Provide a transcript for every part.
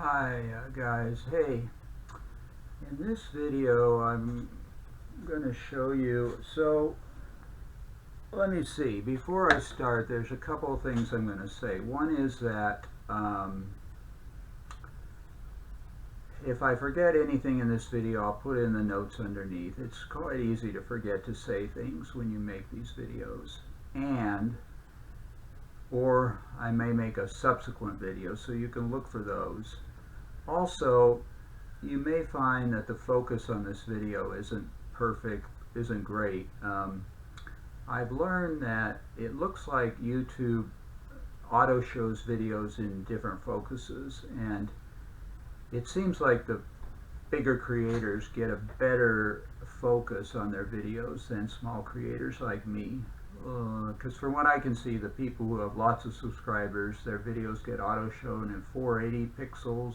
Hi guys, hey, in this video I'm going to show you, let me see, before I start there's a couple of things I'm going to say. One is that if I forget anything in this video I'll put it in the notes underneath. It's quite easy to forget to say things when you make these videos, or I may make a subsequent video so you can look for those. Also, you may find that the focus on this video isn't perfect, isn't great. I've learned that it looks like YouTube auto shows videos in different focuses, and it seems like the bigger creators get a better focus on their videos than small creators like me. Because from what I can see, the people who have lots of subscribers, their videos get auto shown in 480 pixels,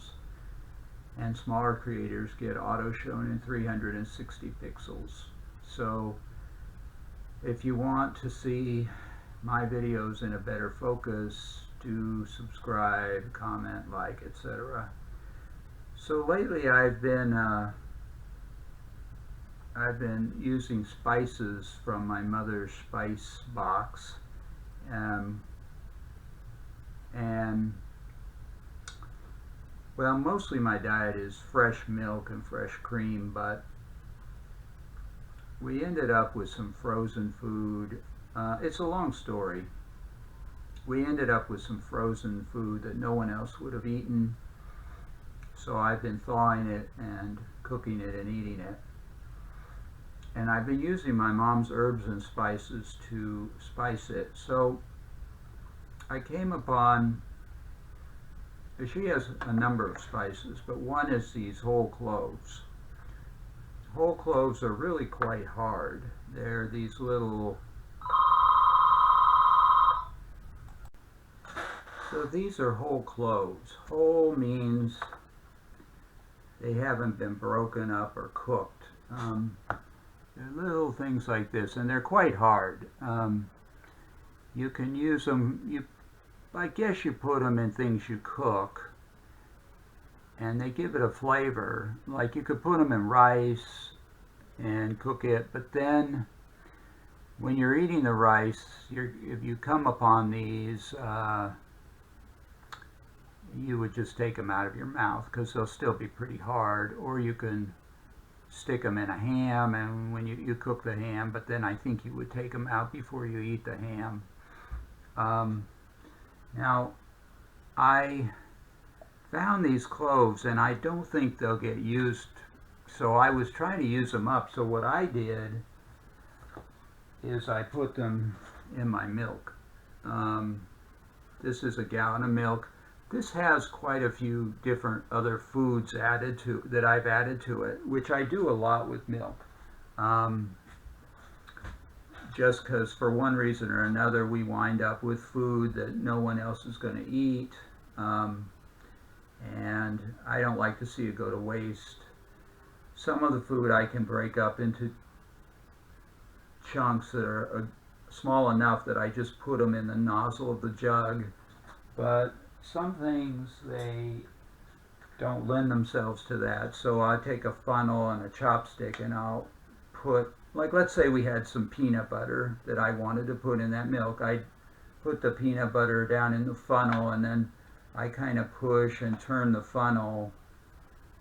and smaller creators get auto shown in 360 pixels. So if you want to see my videos in a better focus, do subscribe, comment, like, etc. So lately I've been using spices from my mother's spice box, and well, mostly my diet is fresh milk and fresh cream, but we ended up with some frozen food. It's a long story. We ended up with some frozen food that no one else would have eaten, so I've been thawing it and cooking it and eating it. And I've been using my mom's herbs and spices to spice it. So I came upon, she has a number of spices, but one is these whole cloves. Whole cloves are really quite hard. They're these little, so these are whole cloves. Whole means they haven't been broken up or cooked. They're little things like this, and they're quite hard. You can use them, I guess you put them in things you cook, and they give it a flavor. Like you could put them in rice and cook it, but then when you're eating the rice, if you come upon these, you would just take them out of your mouth because they'll still be pretty hard. Or you can stick them in a ham, and when you cook the ham, but then I think you would take them out before you eat the ham. Now, I found these cloves, and I don't think they'll get used, so I was trying to use them up. So what I did is I put them in my milk. This is a gallon of milk. This has quite a few different other foods added to that I've added to it, which I do a lot with milk. Just because for one reason or another we wind up with food that no one else is going to eat, and I don't like to see it go to waste. Some of the food I can break up into chunks that are small enough that I just put them in the nozzle of the jug, but some things, they don't lend themselves to that. So I'll take a funnel and a chopstick and I'll put, like let's say we had some peanut butter that I wanted to put in that milk. I'd put the peanut butter down in the funnel, and then I kind of push and turn the funnel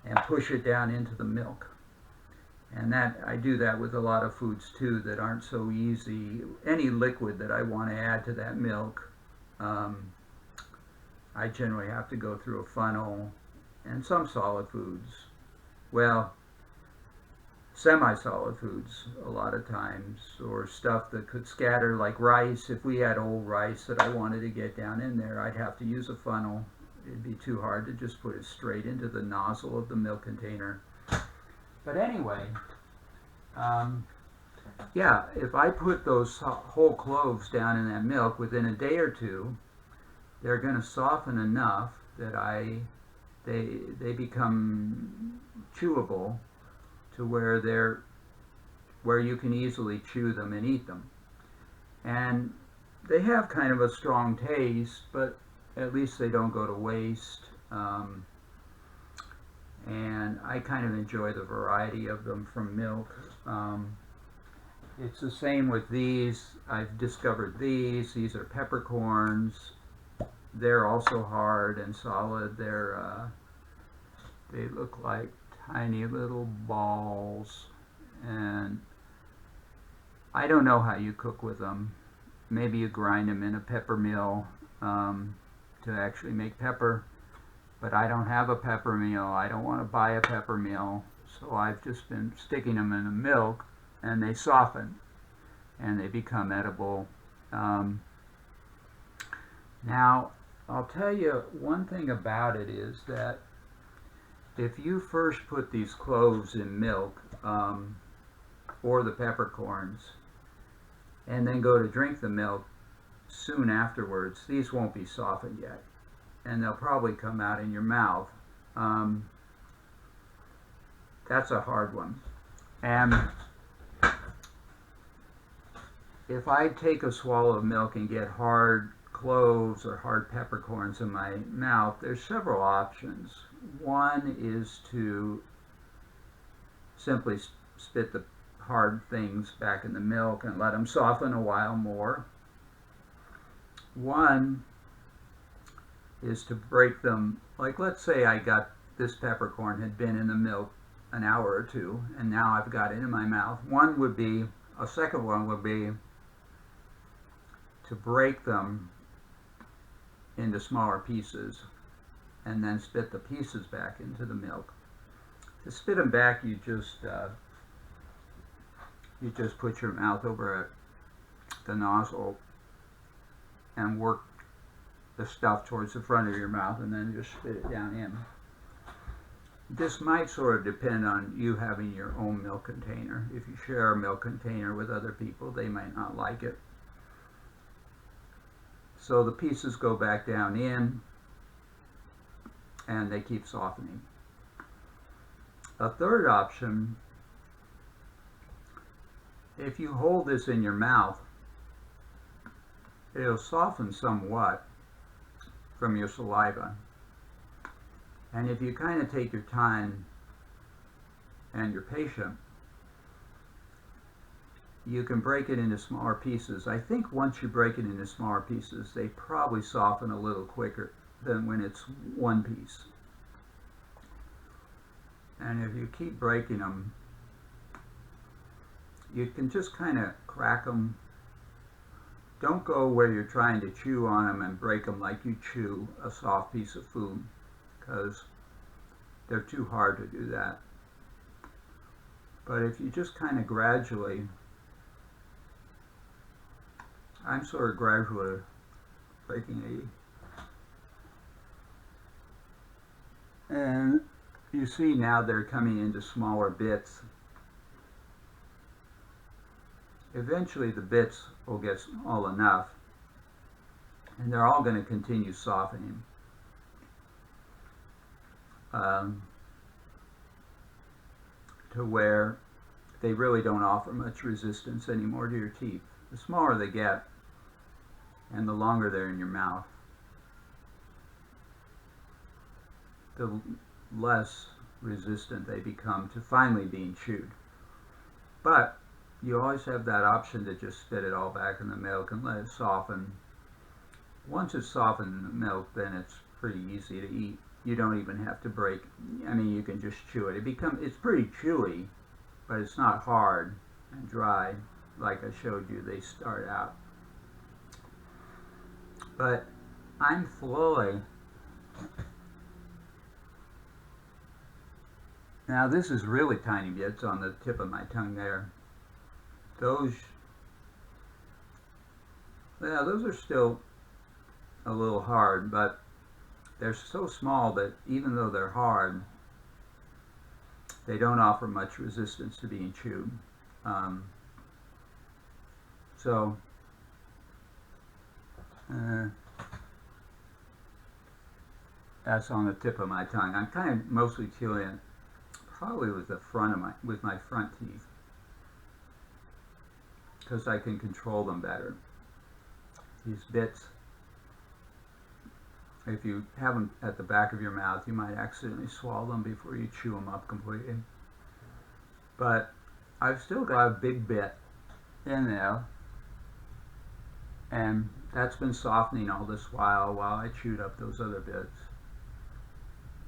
and push it down into the milk. And that, I do that with a lot of foods too that aren't so easy. Any liquid that I want to add to that milk, I generally have to go through a funnel. And some solid foods, well, semi-solid foods a lot of times, or stuff that could scatter, like rice. If we had old rice that I wanted to get down in there, I'd have to use a funnel. It'd be too hard to just put it straight into the nozzle of the milk container. But anyway, yeah, if I put those whole cloves down in that milk, within a day or two, they're going to soften enough that they become chewable to where you can easily chew them and eat them. And they have kind of a strong taste, but at least they don't go to waste. and I kind of enjoy the variety of them from milk. It's the same with these. I've discovered these. These are peppercorns. They're also hard and solid. They look like tiny little balls, and I don't know how you cook with them. Maybe you grind them in a pepper mill to actually make pepper, but I don't have a pepper mill. I don't want to buy a pepper mill, so I've just been sticking them in the milk, and they soften and they become edible. Now, I'll tell you one thing about it is that if you first put these cloves in milk, or the peppercorns, and then go to drink the milk soon afterwards, these won't be softened yet, and they'll probably come out in your mouth. That's a hard one. And if I take a swallow of milk and get hard cloves or hard peppercorns in my mouth, there's several options. One is to simply spit the hard things back in the milk and let them soften a while more. One is to break them, like let's say I got this peppercorn had been in the milk an hour or two, and now I've got it in my mouth. A second one would be to break them into smaller pieces and then spit the pieces back into the milk. To spit them back, you just put your mouth over the nozzle and work the stuff towards the front of your mouth, and then just spit it down in. This might sort of depend on you having your own milk container. If you share a milk container with other people, they might not like it. So the pieces go back down in, and they keep softening. A third option, if you hold this in your mouth, it'll soften somewhat from your saliva. And if you kind of take your time and you're patient, you can break it into smaller pieces. I think once you break it into smaller pieces, they probably soften a little quicker than when it's one piece. And if you keep breaking them, you can just kind of crack them. Don't go where you're trying to chew on them and break them like you chew a soft piece of food, because they're too hard to do that. But if you just kind of gradually, I'm sort of gradually breaking and you see now they're coming into smaller bits. Eventually the bits will get small enough, and they're all going to continue softening. To where they really don't offer much resistance anymore to your teeth. The smaller they get, and the longer they're in your mouth, the less resistant they become to finally being chewed. But you always have that option to just spit it all back in the milk and let it soften. Once it's softened in the milk, then it's pretty easy to eat. You don't even have to break. I mean, you can just chew it. It's pretty chewy, but it's not hard and dry like I showed you. They start out. But I'm slowly. Now this is really tiny bits on the tip of my tongue there. Those are still a little hard, but they're so small that even though they're hard, they don't offer much resistance to being chewed. That's on the tip of my tongue. I'm kind of mostly chewing it probably with the with my front teeth, because I can control them better. These bits If you have them at the back of your mouth, you might accidentally swallow them before you chew them up completely. But I've still got a big bit in there, and that's been softening all this while I chewed up those other bits.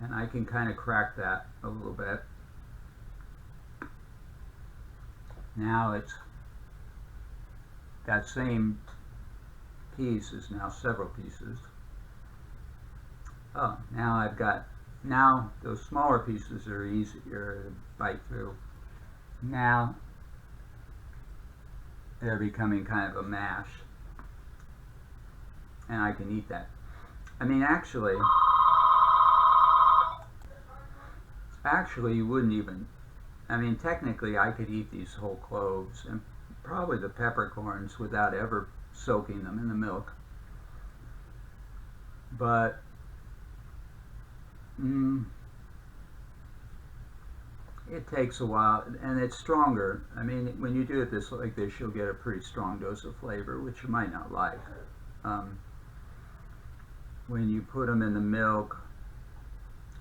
And I can kind of crack that a little bit. Now it's that same piece is now several pieces. Oh, now those smaller pieces are easier to bite through. Now they're becoming kind of a mash, and I can eat that. I mean, actually you wouldn't even, I mean, technically I could eat these whole cloves and probably the peppercorns without ever soaking them in the milk. But it takes a while, and it's stronger. I mean, when you do it like this, you'll get a pretty strong dose of flavor, which you might not like. When you put them in the milk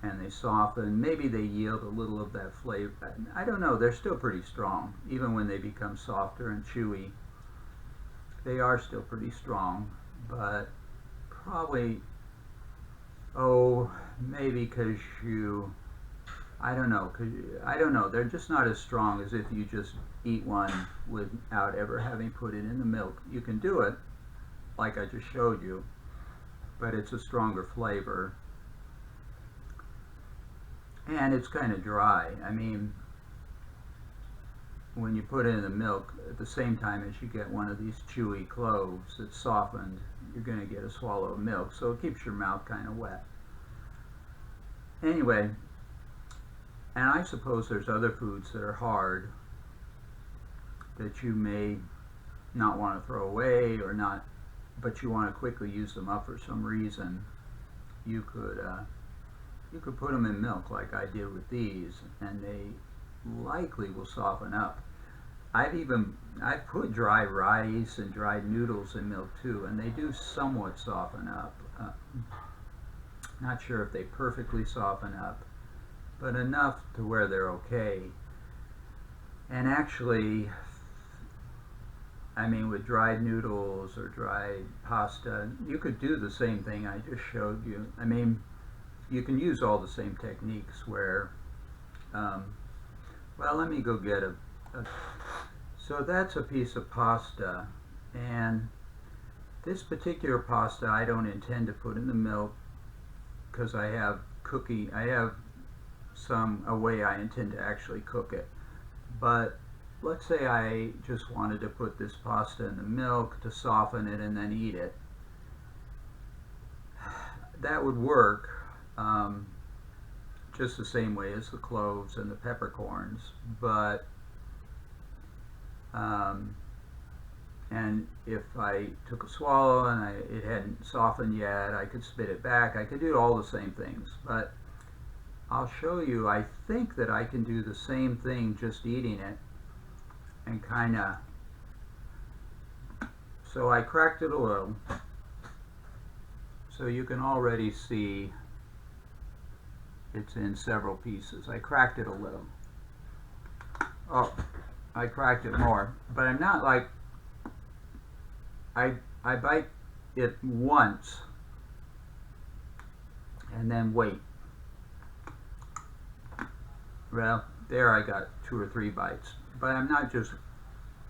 and they soften, maybe they yield a little of that flavor. I don't know, they're still pretty strong. Even when they become softer and chewy, they are still pretty strong, but probably, maybe because I don't know, they're just not as strong as if you just eat one without ever having put it in the milk. You can do it, like I just showed you, but it's a stronger flavor. And it's kind of dry. I mean, when you put it in the milk, at the same time as you get one of these chewy cloves that's softened, you're going to get a swallow of milk, so it keeps your mouth kind of wet. Anyway, and I suppose there's other foods that are hard that you may not want to throw away or not, but you want to quickly use them up for some reason. You could put them in milk like I did with these, and they likely will soften up. I've put dry rice and dried noodles in milk too, and they do somewhat soften up. Not sure if they perfectly soften up, but enough to where they're okay. And actually, I mean, with dried noodles or dried pasta, you could do the same thing I just showed you. I mean, you can use all the same techniques where, well, let me go get so that's a piece of pasta, and this particular pasta I don't intend to put in the milk because I have a way I intend to actually cook it. But let's say I just wanted to put this pasta in the milk to soften it and then eat it. That would work just the same way as the cloves and the peppercorns, but and if I took a swallow and it hadn't softened yet, I could spit it back. I could do all the same things, but I'll show you. I think that I can do the same thing just eating it, and kind of, so I cracked it a little, so you can already see it's in several pieces. I cracked it a little. Oh, I cracked it more, but I'm not like, I bite it once and then wait. Well, there I got 2 or 3 bites, but I'm not just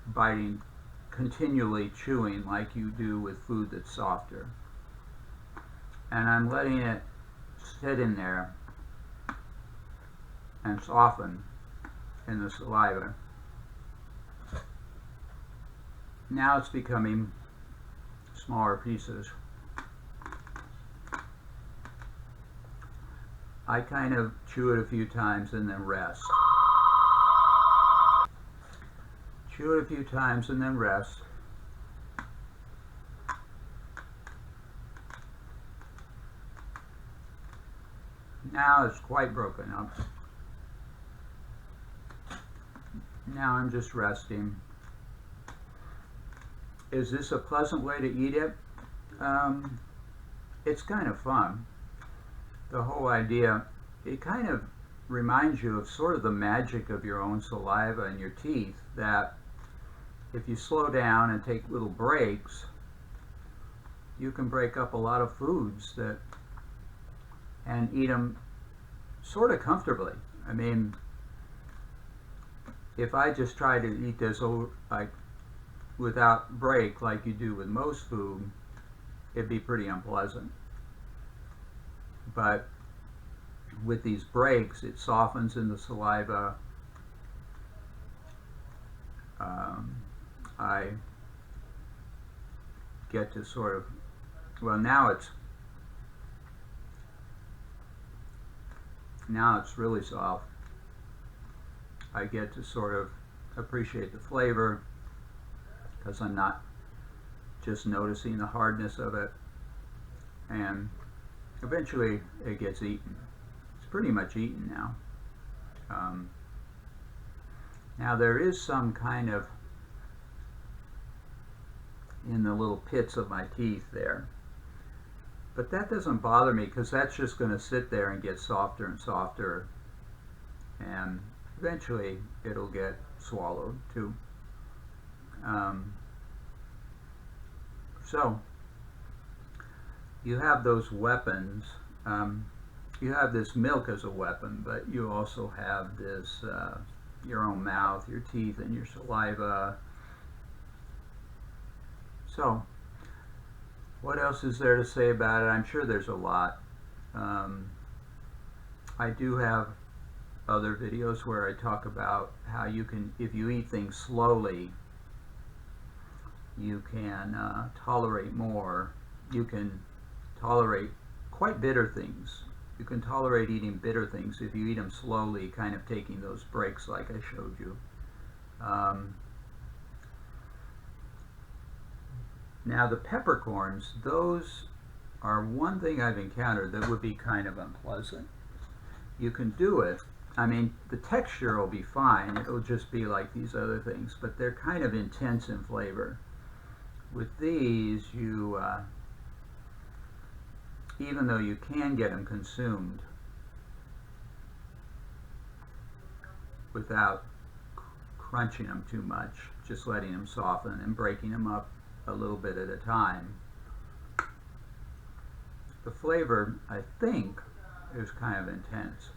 biting, continually chewing like you do with food that's softer. And I'm letting it sit in there and soften in the saliva. Now it's becoming smaller pieces. I kind of chew it a few times and then rest. Chew it a few times and then rest. Now it's quite broken up. Now I'm just resting. Is this a pleasant way to eat it? it's kind of fun. The whole idea, it kind of reminds you of sort of the magic of your own saliva and your teeth, that if you slow down and take little breaks, you can break up a lot of foods that and eat them sort of comfortably. I mean, if I just try to eat this like without break like you do with most food, it'd be pretty unpleasant. But with these breaks, it softens in the saliva. I get to sort of, well, now it's really soft. I get to sort of appreciate the flavor because I'm not just noticing the hardness of it, and eventually it gets eaten. It's pretty much eaten now. Now there is some kind of in the little pits of my teeth there, but that doesn't bother me because that's just going to sit there and get softer and softer, and eventually it'll get swallowed too. So you have those weapons. You have this milk as a weapon, but you also have this your own mouth, your teeth, and your saliva. So what else is there to say about it? I'm sure there's a lot. I do have other videos where I talk about how you can, if you eat things slowly, you can tolerate more. You can tolerate quite bitter things. You can tolerate eating bitter things if you eat them slowly, kind of taking those breaks like I showed you. Now the peppercorns, those are one thing I've encountered that would be kind of unpleasant. You can do it. I mean, the texture will be fine. It'll just be like these other things, but they're kind of intense in flavor. With these, you even though you can get them consumed without crunching them too much, just letting them soften and breaking them up a little bit at a time, the flavor, I think, is kind of intense,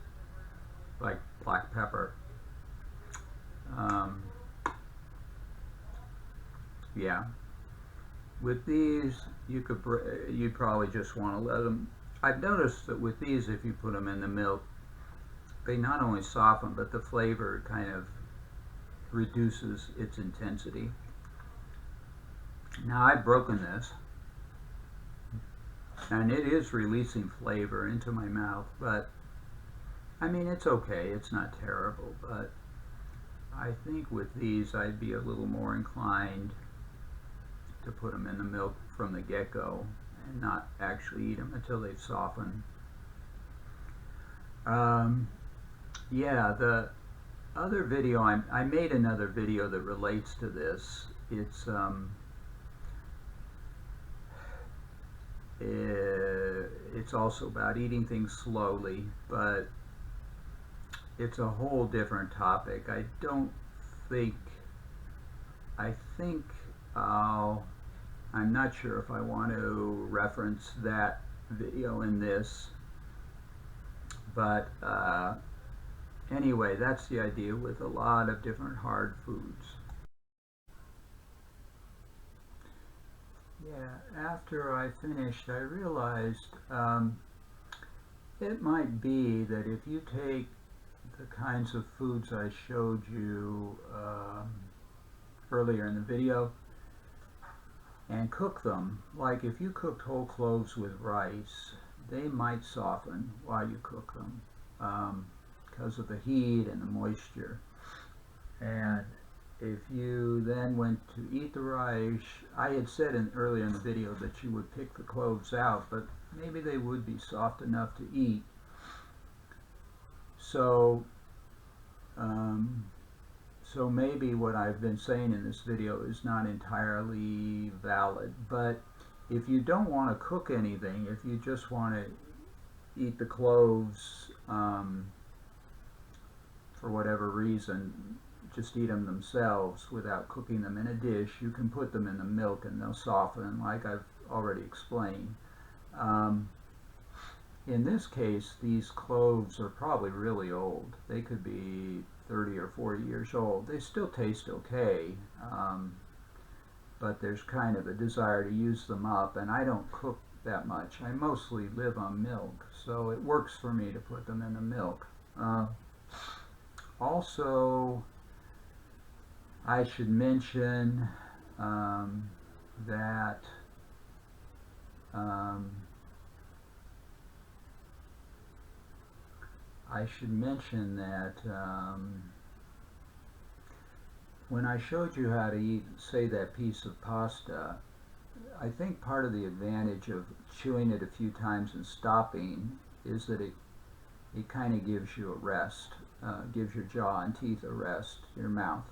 like black pepper. Yeah. With these, you'd probably just want to let them. I've noticed that with these, if you put them in the milk, they not only soften, but the flavor kind of reduces its intensity. Now I've broken this, and it is releasing flavor into my mouth, but I mean, it's okay, it's not terrible, but I think with these I'd be a little more inclined to put them in the milk from the get-go and not actually eat them until they've softened. Yeah, the other video, I made another video that relates to this. It's also about eating things slowly, but it's a whole different topic. I think I'm not sure if I want to reference that video in this, but anyway, that's the idea with a lot of different hard foods. Yeah, after I finished, I realized it might be that if you take the kinds of foods I showed you earlier in the video and cook them, like if you cooked whole cloves with rice, they might soften while you cook them because of the heat and the moisture. And if you then went to eat the rice, I had said earlier in the video that you would pick the cloves out, but maybe they would be soft enough to eat. So maybe what I've been saying in this video is not entirely valid, but If you don't want to cook anything, if you just want to eat the cloves for whatever reason, just eat them themselves without cooking them in a dish, you can put them in the milk and they'll soften, like I've already explained. In this case, these cloves are probably really old. They could be 30 or 40 years old. They still taste okay, but there's kind of a desire to use them up, and I don't cook that much. I mostly live on milk, so it works for me to put them in the milk. Also, I should mention that when I showed you how to eat, say, that piece of pasta, I think part of the advantage of chewing it a few times and stopping is that it kind of gives you a rest, gives your jaw and teeth a rest, your mouth.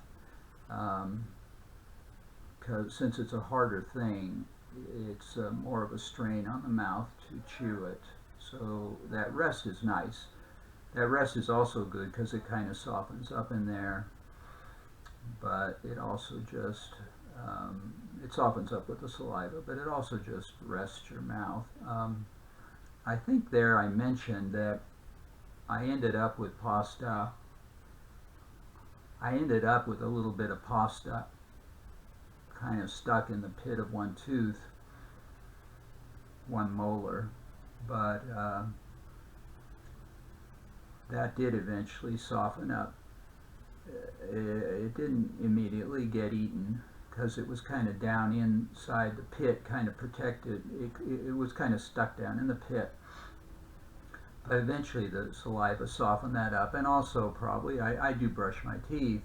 Because since it's a harder thing, it's more of a strain on the mouth to chew it. So that rest is nice. That rest is also good because it kind of softens up in there, but it also just, it softens up with the saliva, but it also just rests your mouth. I think there I mentioned that I ended up with pasta. I ended up with a little bit of pasta kind of stuck in the pit of one tooth, one molar, but that did eventually soften up. It didn't immediately get eaten because it was kind of down inside the pit, kind of protected. It was kind of stuck down in the pit. But eventually the saliva softened that up, and also probably I do brush my teeth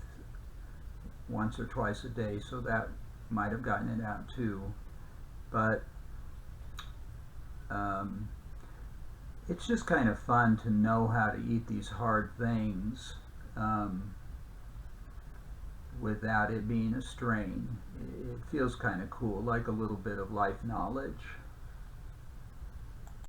once or twice a day, so that might have gotten it out too. But it's just kind of fun to know how to eat these hard things without it being a strain. It feels kind of cool, like a little bit of life knowledge.